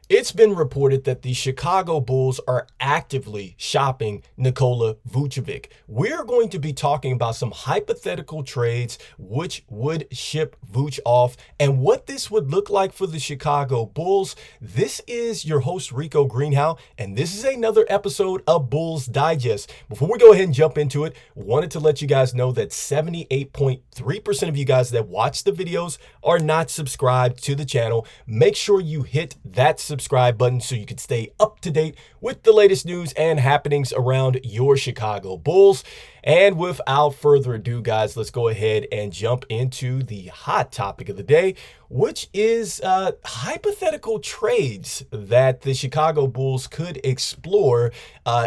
It's been reported that the Chicago Bulls are actively shopping Nikola Vucevic. We're going to be talking about some hypothetical trades which would ship Vuce off and what this would look like for the Chicago Bulls. This is your host, Rico Greenhowe, and this is another episode of Bulls Digest. Before we go ahead and jump into it, wanted to let you guys know that 78.3% of you guys that watch the videos are not subscribed to the channel. Make sure you hit that subscribe button so you can stay up to date with the latest news and happenings around your Chicago Bulls. And without further ado, guys, let's go ahead and jump into the hot topic of the day, which is hypothetical trades that the Chicago Bulls could explore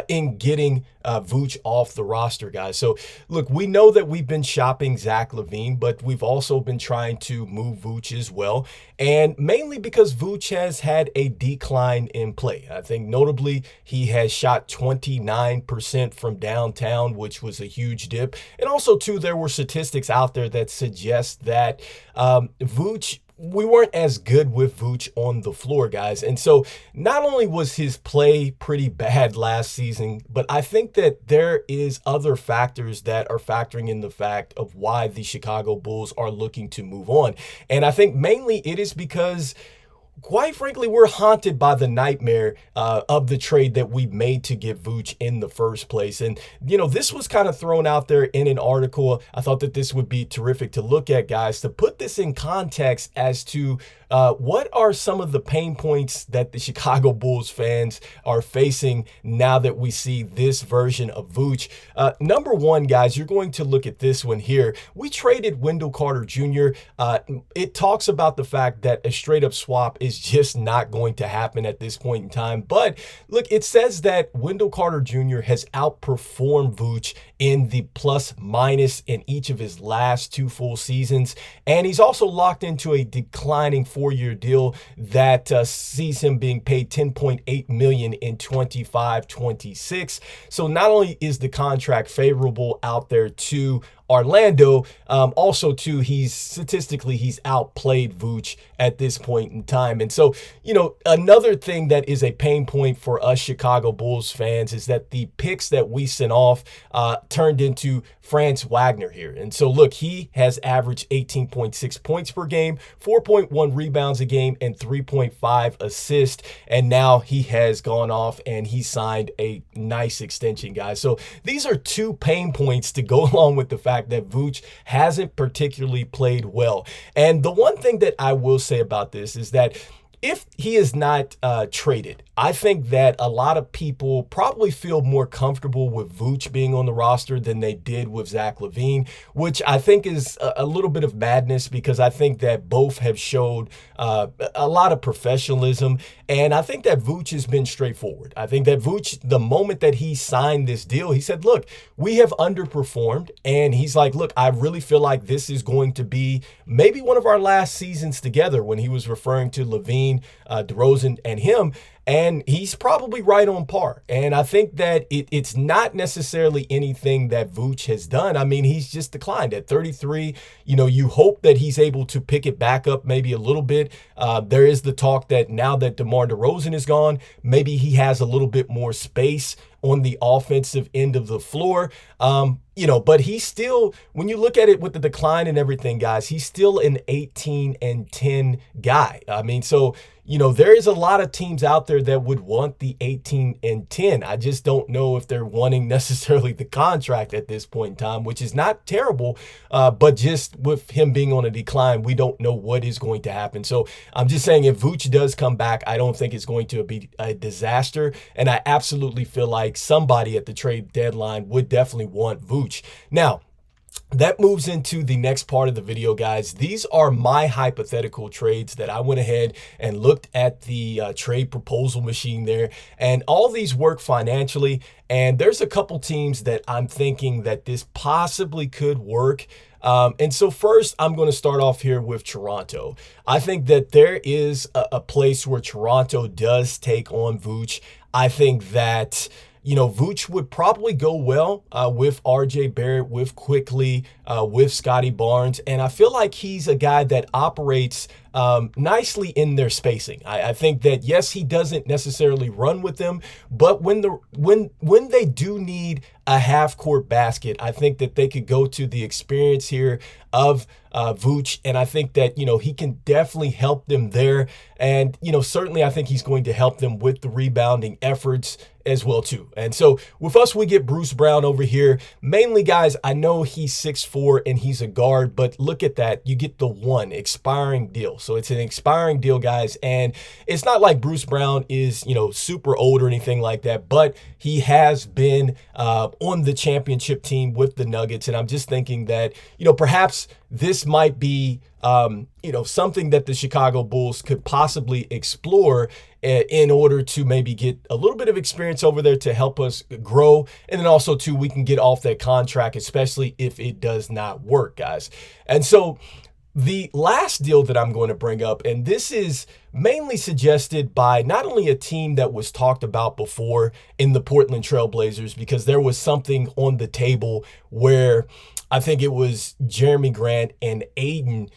in getting Vuce off the roster, guys. So, look, we know that we've been shopping Zach LaVine, but we've also been trying to move Vuce as well, and mainly because Vuce has had a decline in play. I think notably he has shot 29% from downtown, which was a huge dip. And also, too, there were statistics out there that suggest that Vuce, we weren't as good with Vuce on the floor, guys. And so not only was his play pretty bad last season, but I think that there is other factors that are factoring in the fact of why the Chicago Bulls are looking to move on. And I think mainly it is because, quite frankly, we're haunted by the nightmare of the trade that we made to get Vuce in the first place. And, you know, this was kind of thrown out there in an article. I thought that this would be terrific to look at, guys, to put this in context as to what are some of the pain points that the Chicago Bulls fans are facing now that we see this version of Vuce. Number one, guys, you're going to look at this one here. We traded Wendell Carter Jr. It talks about the fact that a straight up swap is just not going to happen at this point in time. But look, it says that Wendell Carter Jr. has outperformed Vuce in the plus minus in each of his last two full seasons. And he's also locked into a declining 4-year deal that sees him being paid $10.8 million in 25-26. So not only is the contract favorable out there to Orlando, also too, he's outplayed Vuce at this point in time. And so, you know, another thing that is a pain point for us Chicago Bulls fans is that the picks that we sent off turned into Franz Wagner here. And so look, he has averaged 18.6 points per game, 4.1 rebounds a game, and 3.5 assists. And now he has gone off and he signed a nice extension, guys. So these are two pain points to go along with the fact that Vuce hasn't particularly played well. And the one thing that I will say about this is that if he is not traded, I think that a lot of people probably feel more comfortable with Vuce being on the roster than they did with Zach LaVine, which I think is a little bit of madness because I think that both have showed a lot of professionalism. And I think that Vuce has been straightforward. I think that Vuce, the moment that he signed this deal, he said, look, we have underperformed. And he's like, look, I really feel like this is going to be maybe one of our last seasons together, when he was referring to LaVine, DeRozan, and him. And he's probably right on par. And I think that it's not necessarily anything that Vuce has done. I mean, he's just declined at 33. You know, you hope that he's able to pick it back up maybe a little bit. There is the talk that now that DeMar DeRozan is gone, maybe he has a little bit more space on the offensive end of the floor. You know, but he's still, when you look at it with the decline and everything, guys, he's still an 18-10 guy. I mean, so, you know, there is a lot of teams out there that would want the 18-10. I just don't know if they're wanting necessarily the contract at this point in time, which is not terrible. But just with him being on a decline, we don't know what is going to happen. So I'm just saying, if Vuce does come back, I don't think it's going to be a disaster. And I absolutely feel like somebody at the trade deadline would definitely want Vuce. Now, that moves into the next part of the video, guys. These are my hypothetical trades that I went ahead and looked at the trade proposal machine there, and all these work financially. And there's a couple teams that I'm thinking that this possibly could work. And so first, I'm going to start off here with Toronto. I think that there is a place where Toronto does take on Vuce. I think that, you know, Vuce would probably go well with R.J. Barrett, with Quickly, with Scotty Barnes. And I feel like he's a guy that operates nicely in their spacing. I think that, yes, he doesn't necessarily run with them, but when they do need a half court basket, I think that they could go to the experience here of Vooch, and I think that, he can definitely help them there. And, certainly I think he's going to help them with the rebounding efforts as well too. And so with us, we get Bruce Brown over here. Mainly, guys, I know he's 6'4" and he's a guard, but look at that. You get the one expiring deal. So it's an expiring deal, guys. And it's not like Bruce Brown is, super old or anything like that, but he has been on the championship team with the Nuggets. And I'm just thinking that, perhaps this might be, something that the Chicago Bulls could possibly explore in order to maybe get a little bit of experience over there to help us grow. And then also, too, we can get off that contract, especially if it does not work, guys. And so the last deal that I'm going to bring up, and this is mainly suggested by not only a team that was talked about before in the Portland Trail Blazers, because there was something on the table where I think it was Jeremy Grant and Aiden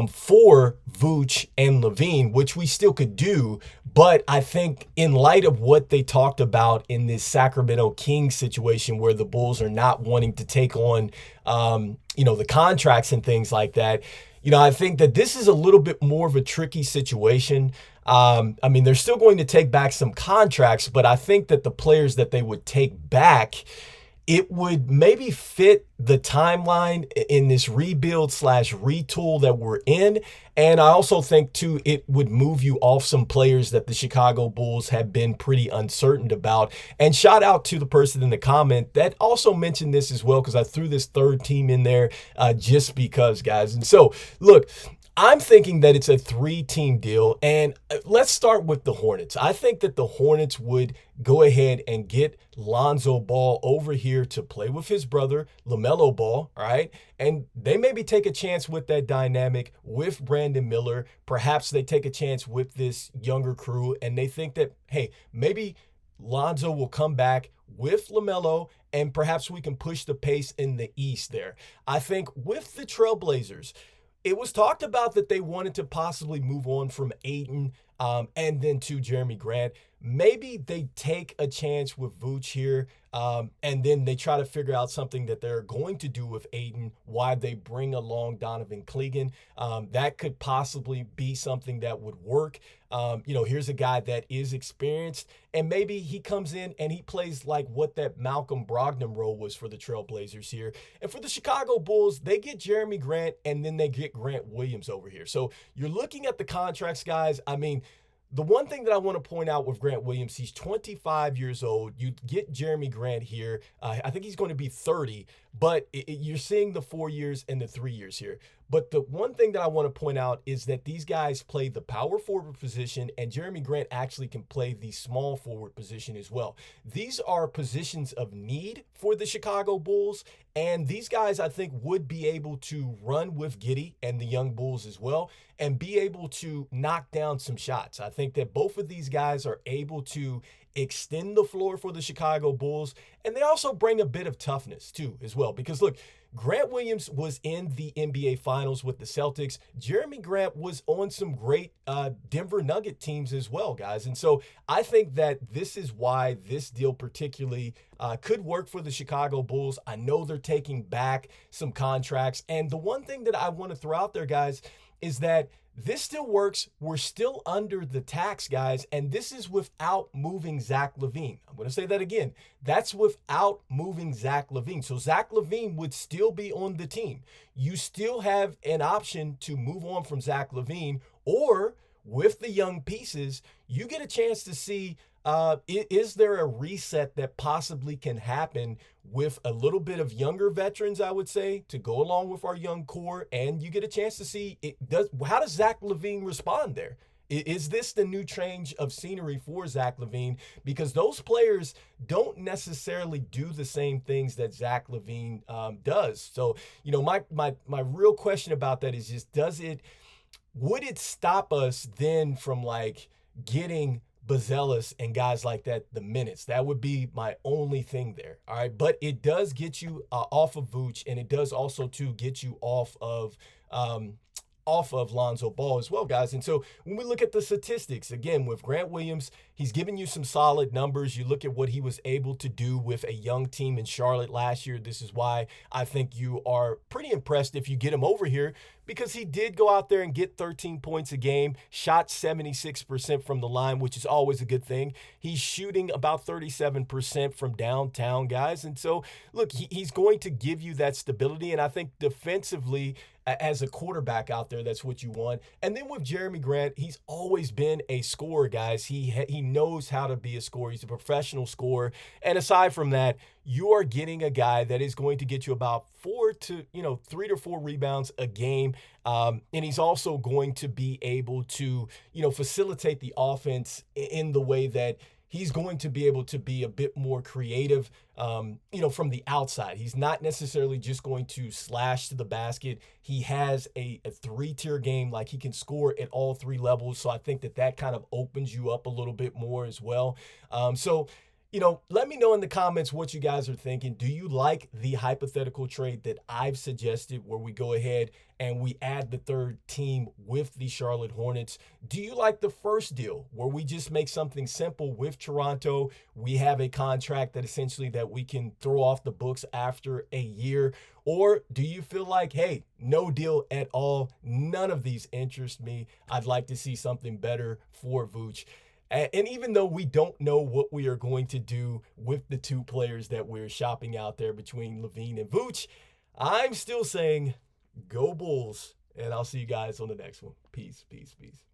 for Vooch and LaVine, which we still could do. But I think in light of what they talked about in this Sacramento Kings situation where the Bulls are not wanting to take on, the contracts and things like that, I think that this is a little bit more of a tricky situation. They're still going to take back some contracts, but I think that the players that they would take back, it would maybe fit the timeline in this rebuild / retool that we're in. And I also think, too, it would move you off some players that the Chicago Bulls have been pretty uncertain about. And shout out to the person in the comment that also mentioned this as well, because I threw this third team in there just because, guys. And so, look, I'm thinking that it's a 3-team deal, and let's start with the Hornets. I think that the Hornets would go ahead and get Lonzo Ball over here to play with his brother, LaMelo Ball, all right? And they maybe take a chance with that dynamic with Brandon Miller. Perhaps they take a chance with this younger crew, and they think that, hey, maybe Lonzo will come back with LaMelo, and perhaps we can push the pace in the East there. I think with the Trailblazers, it was talked about that they wanted to possibly move on from Ayton and then to Jeremy Grant. Maybe they take a chance with Vooch here, and then they try to figure out something that they're going to do with Ayton, why they bring along Donovan Clegan. That could possibly be something that would work. Here's a guy that is experienced, and maybe he comes in and he plays like what that Malcolm Brogdon role was for the Trailblazers here. And for the Chicago Bulls, they get Jeremy Grant, and then they get Grant Williams over here. So you're looking at the contracts, guys. The one thing that I want to point out with Grant Williams, he's 25 years old. You get Jeremy Grant here. I think he's going to be 30, but you're seeing the 4 years and the 3 years here. But the one thing that I want to point out is that these guys play the power forward position, and Jeremy Grant actually can play the small forward position as well. These are positions of need for the Chicago Bulls, and these guys, I think, would be able to run with Giddey and the young Bulls as well and be able to knock down some shots. I think that both of these guys are able to extend the floor for the Chicago Bulls, and they also bring a bit of toughness too as well. Because look, Grant Williams was in the NBA Finals with the Celtics. Jeremy Grant was on some great Denver Nugget teams as well, guys. And so I think that this is why this deal particularly could work for the Chicago Bulls. I know they're taking back some contracts. And the one thing that I want to throw out there, guys, is that this still works. We're still under the tax, guys, and this is without moving Zach LaVine. I'm going to say that again. That's without moving Zach LaVine. So Zach LaVine would still be on the team. You still have an option to move on from Zach LaVine, or with the young pieces, you get a chance to see is there a reset that possibly can happen with a little bit of younger veterans, I would say, to go along with our young core, and you get a chance to see how does Zach LaVine respond there? Is this the new change of scenery for Zach LaVine? Because those players don't necessarily do the same things that Zach LaVine does. So, my real question about that is just, would it stop us then from getting Bazelis and guys like that the minutes? That would be my only thing there. All right. But it does get you off of Vooch, and it does also too get you off of off of Lonzo Ball as well, guys. And so when we look at the statistics, again, with Grant Williams, he's giving you some solid numbers. You look at what he was able to do with a young team in Charlotte last year. This is why I think you are pretty impressed if you get him over here, because he did go out there and get 13 points a game, shot 76% from the line, which is always a good thing. He's shooting about 37% from downtown, guys. And so, look, he's going to give you that stability. And I think defensively, as a quarterback out there, that's what you want. And then with Jeremy Grant, he's always been a scorer, guys. He knows how to be a scorer. He's a professional scorer. And aside from that, you are getting a guy that is going to get you about 3 to 4 rebounds a game. And he's also going to be able to, facilitate the offense in the way that he's going to be able to be a bit more creative, from the outside. He's not necessarily just going to slash to the basket. He has a 3-tier game, like he can score at all 3 levels. So I think that kind of opens you up a little bit more as well. Let me know in the comments what you guys are thinking. Do you like the hypothetical trade that I've suggested where we go ahead and we add the third team with the Charlotte Hornets? Do you like the first deal where we just make something simple with Toronto? We have a contract that essentially that we can throw off the books after a year. Or do you feel like, hey, no deal at all? None of these interest me. I'd like to see something better for Vooch. And even though we don't know what we are going to do with the 2 players that we're shopping out there between LaVine and Vooch, I'm still saying go Bulls. And I'll see you guys on the next one. Peace, peace, peace.